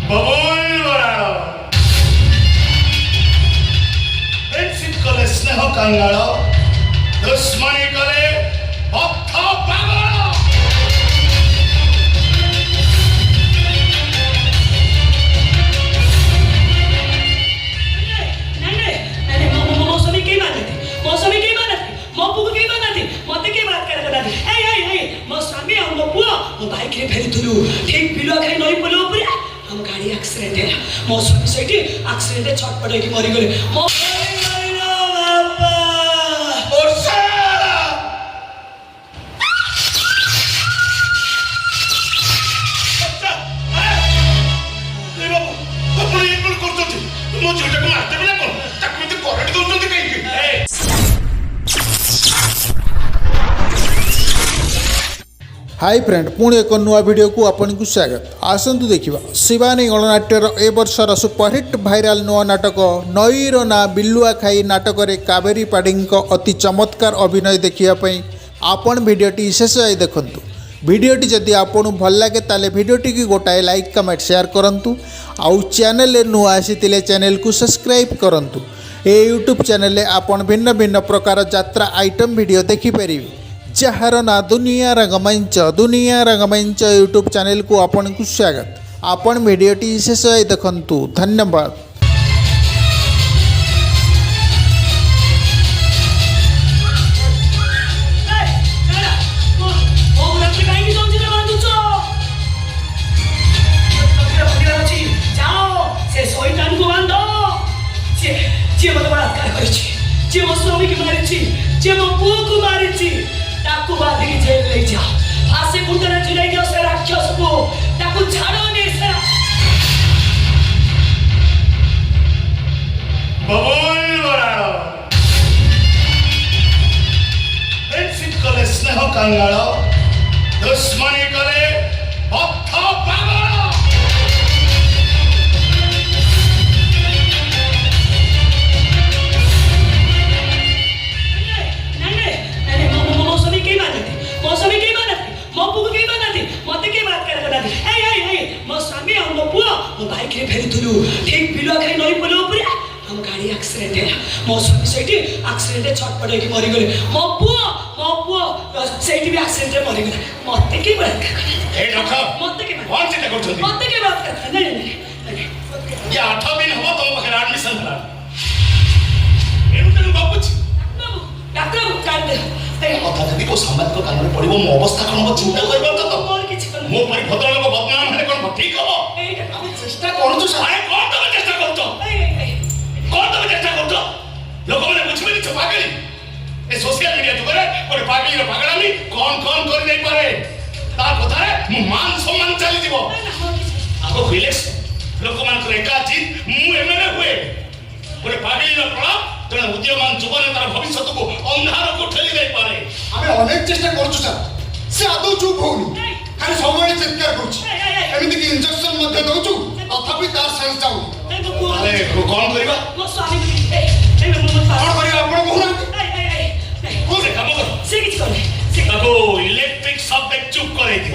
बबुल Brar friendship कले स्नेह कंगाल दुश्मनी कले भक्त पागल ठीक बिलुआ खाई नई पलो ऊपर हम गाड़ी एक्सीडेंट है मो स्वामी सेठी एक्सीडेंट छटपट होके मरी गले मो बाबा ओरसा बच्चा ए बाबू अपन ये कोन करतथि मो झोटा को मारते बिना कोन ताकि मते करंट दउचंती कहीं ए हाय फ्रेंड पुणी एक नुआ वीडियो को आपन को स्वागत आसतु देखा शिवानी गणनाट्यर ए वर्षर सुपरहिट भाइराल नुआ नाटक नईर ना बिलुआ खाई नाटक रे कावेरी पाढ़ी अति चमत्कार अभिनय देखापी आपण भिडटी शेष आई देखु भिडटी जदि आपन भल लगे ताले भिडटी की गोटाए लाइक कमेंट शेयर करूँ आउ चैनल नुआ आसी चैनल को सब्सक्राइब करूँ ए यूट्यूब चैनल आपन भिन्न भिन्न प्रकार यात्रा आइटम वीडियो देखिपारे जार ना दुनिया रंगमंच यूट्यूब चैनल को आपन को स्वागत आपण वीडियोटी शेष देखंतु धन्यवाद। ताकू बांधी की जेल ले जाओ फांसी कुंडे झुलाई दियो से राक्षस को ताकू झाड़ो नहीं से बबुल बराड़ फ्रेंडशिप कले स्नेह कंगाल दुश्मनी कले भक्त पागल ठीक बिलुआ खाई नई पलो ऊपर हम गाड़ी एक्सीडेंट है मो स्वामी सेठी एक्सीडेंट छटपट होके मरी गले मो पुओ सेठी भी एक्सीडेंट मरी गले मते के बात कर ए रखा मते के कौन चिंता करछथि मते के बात कर नहीं ये 8 दिन हो तुम बखरा एडमिशन करा एनु तनु बाबूजी डॉक्टर काट दे ए कथा जदी को समाज को कान में पड़िबो मो अवस्था कोन मो चिंता करबो त मोर किछ कर मो परि भद्र लोक बदनाम हेले कोन ठीक हो एटा हम चेष्टा करूछु सारे कोन तमे चेष्टा करतो कोन तमे चेष्टा करतो लोक माने बुझबे नि पागली ए सोशल मीडिया दुबरे कोन पागली रो पागलामी कोन कर नै पारे ता कथा रे मु मान सम्मान चली जीवो आगो फिलेक्स लोक मान को एका जीत मु एमएलए हुए कोन पागली रो प्रभाव तेना उद्यमान जीवन तार भविष्य को अंधार को ठेली नै पारे आमे अनेक चेष्टा करछु सर से आदौ चुप होउनी खाली सबले चित्कार करछु एमिति कि इंजेक्शन मध्ये दउछु तथापि तार सेंस जाउ अरे कोन करबा मो स्वामी ए मो कोन करिया आपण कहू ना को से काम कर से किछ कर से ताको इलेक्ट्रिक शॉक देख चुप करे दे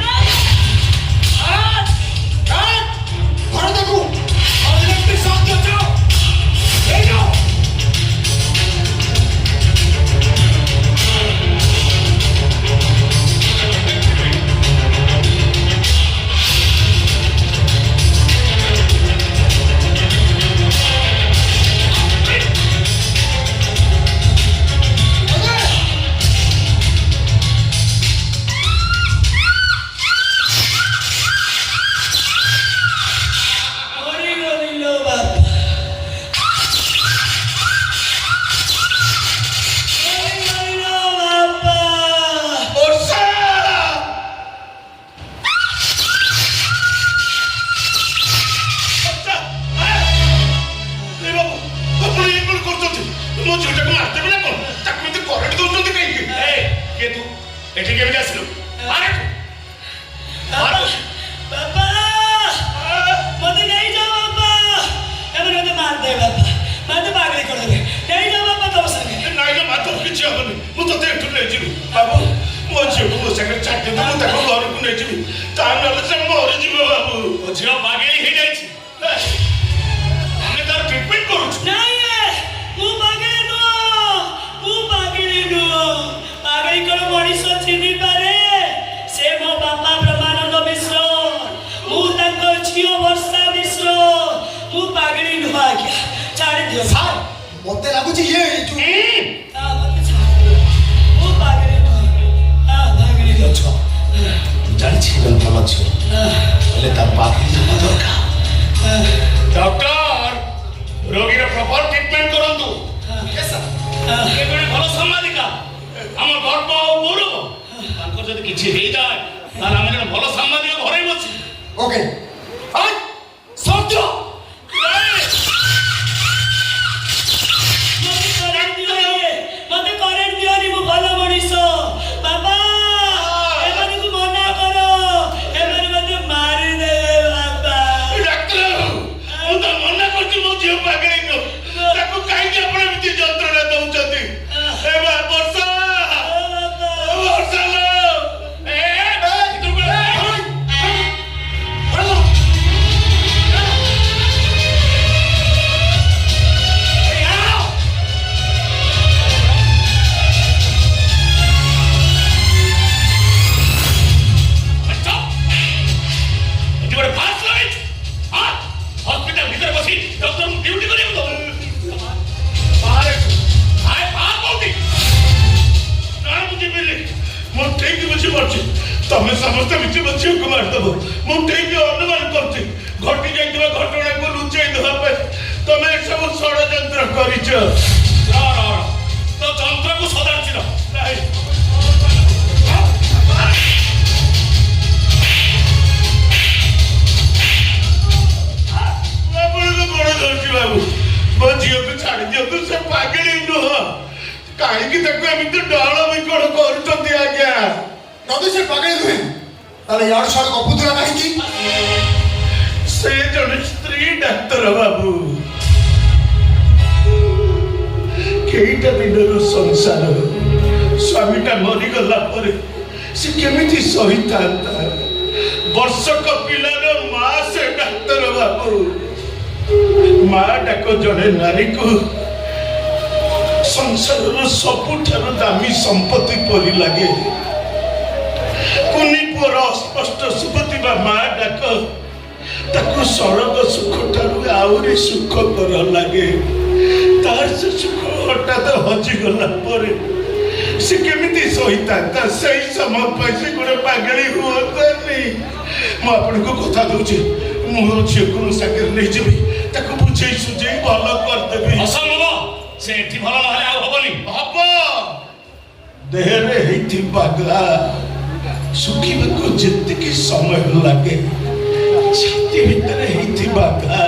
घर देखू और इलेक्ट्रिक शॉक दे जाओ ले जाओ मो झोटा को मारते बिना कोन ताकि मते करंट दउचंती कहीं ए के तू एठी केबे आसिलु अरे बाबा मते नहीं जाओ बाबा एबे मते मार दे बाबा मते पागल कर दे नहीं जाओ बाबा तो संगे नहीं ना मातो किछ हबनी मु तो एठु ले जिबी बाबू मो झियो को संगे चाटे दमु ताको घर को नै जिबी ता नले से मोर जिबो बाबू ओ झियो बागेली हे जाईछि झियो वर्षा मिश्र मु पागड़ी नुआ गया छाड़ दियो ସାର୍ ମତେ ଲାଗୁଛି ଇଏ ଯୋଉ मत छाड़ मु पागड़ी नुआ पागड़ी लो ତୁ ଜାଣିଛି ଭଲ ଝିଅ ହେଲେ ତା ପାଖରେ ଯିବା ଦରକାର ଡକ୍ଟର ରୋଗୀର ପ୍ରପର ଟ୍ରିଟମେଣ୍ଟ କରନ୍ତୁ ଏ ଜଣେ ଭଲ ସାମ୍ବାଦିକା ଆମ ଗର୍ବ ଆଉ ଗୌରବ ତାଙ୍କର ଯଦି କିଛି ହେଇଯାଏ ତାହେଲେ ଆମେ ଜଣେ ଭଲ ସାମ୍ବାଦିକ ଘରେ ବସି ଓକେ ସତ୍ୟ मते करेंट दियोनी मु भलो मनिष बाबा एमाने को मना करो एमाने मते मारि दे बाबा ଡାକ୍ତର ମୁଁ ତ ମନା କରୁଛି ମୋ ଝିଅ ପାଖରେ ତାକୁ କାହିଁକି ଆପଣ ଏମିତି ଯନ୍ତ୍ରଣା ଦଉଛନ୍ତି ଏ ବର୍ଷା ବର୍ଷା हॉस्पिटल भीतर बसी डॉक्टर ड्यूटी करे तो बाहर आए बाहर बोलती ना मुझे मिले मो ठीक बुझी पड़छ तमे समस्त बिच बच्ची को मार दबो मो ठीक अनुमान करती घटी जाइतबा घटना को लुचाई देबा पे तमे सब षडयंत्र करिछ तो तंत्र को सदाची नहीं बाबू मो झील को छाड़ दियो तो से पागड़ी नुह कहीं एमती डल विकड़ कर आज्ञा ଯଦି ସେ ପାଗଳି ନୁହେଁ ତାହେଲେ ୟାର ସାର୍ ଗପୁଥିଲା କାହିଁକି से जड़े स्त्री डाक्तर बाबू केईटा दिन संसार स्वामीटा मरीगला से केमिति सही था वर्षक पिलार माँ से डाक्तर बाबू माँ डाक जड़े नारी को संसार सबुठार दामी संपत्ति परी लगे कुनी पुअर अस्पष्ट शुभुवा माँ डाक ताकू सरग सुख ठारू आहरी सुख कर लगे तार से सुख हठात हजिगला परे से केमिति सहिता से समय पैसे गोटे पागड़ी हुआनी मु आपको कथा दूची मो झील को सागर नहीं जीवी ताकू बुझे सुझे भल करदेवी असंभव से एठी भल नहले आ हबनी हब देहरे हेथि बागला सुखीबाको जेतिकी समय लगे छाती भितर हेथिबा घा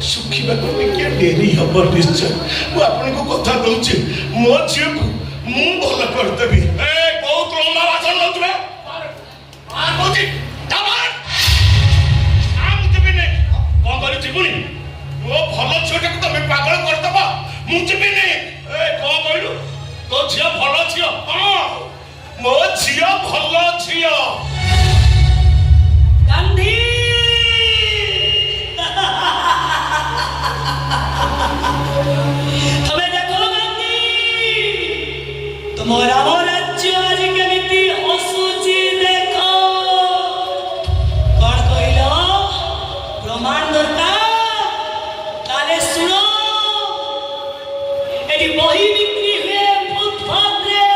सुखीबाको टिके डेरी हब निश्चय मु आपनको कथा दउछि मो झियो को मु भल करदेबी ए बहुत लंबा भाषण नउतबे आ कोची दबार आम जबिने कोन करि छिबुनी मो भल छोटे को तमे पागल कर दबा मु जबिने ए कोन कइलु तो झियो भल झियो हां मो झियो भल झियो गांधी तमे देखो गांधी तुम्हारा राज्य आज केमिति असुची देखो कौन कहलो प्रमाण दरकार ताले सुनो एटी बही बिक्री हुए फुटपाथ रे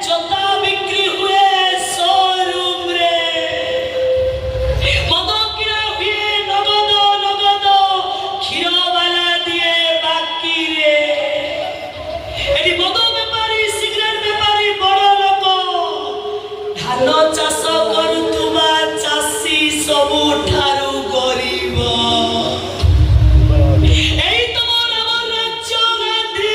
जोता बिक्री हुए शोरूम रे मद किना हुए नगद नगद क्षीर वाला दिए बाकी रे एटी मद बेपारी सिगरेट बेपारी बड़ लोक धान चाष करुवा चाषी सबुठारू गरीब এই তোমার আমার রাজ্য গান্ধী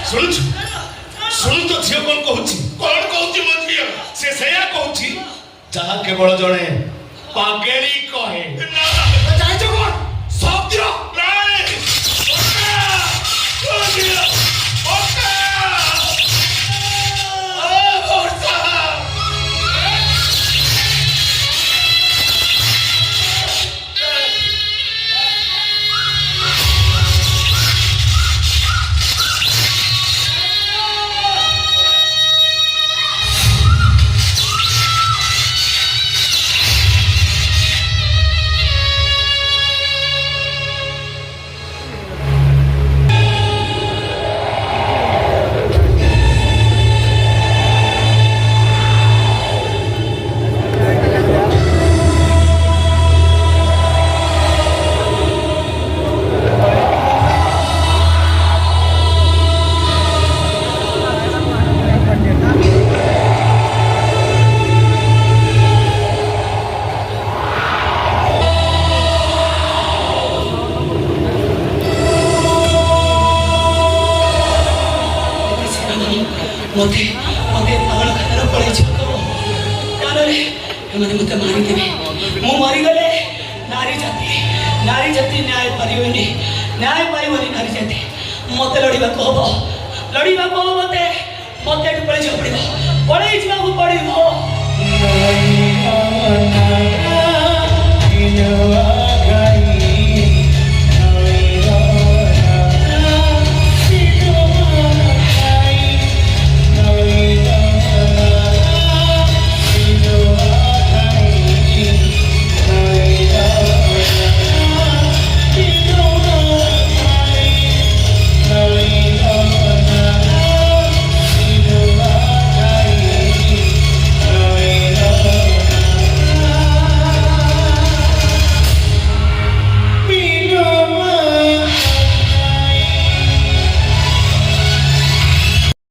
ଶୁଣୁଛୁ ଶୁଣୁ ତ ଝିଅ କଣ କହୁଛି ମୋ ଝିଅ ସେ ସେଇଆ କହୁଛି ଯାହା କେବଳ ଜଣେ ପାଗେଳି କହେ ଜାଣିଛ କଣ ଶବ୍ଦ ମତେ ପାଗଳ ଖାତାର ପଳେଇଯିବ ତ କାନରେ ଏମାନେ ମତେ ମାରିଦେବେ ମୁଁ ମରିଗଲେ ନାରୀ ଜାତି ନ୍ୟାୟ ପାରିବନି ନାରୀ ଜାତି ମତେ ଲଢ଼ିବାକୁ ହବ ମତେ ଏଠୁ ପଳେଇ ଯିବାକୁ ପଡ଼ିବ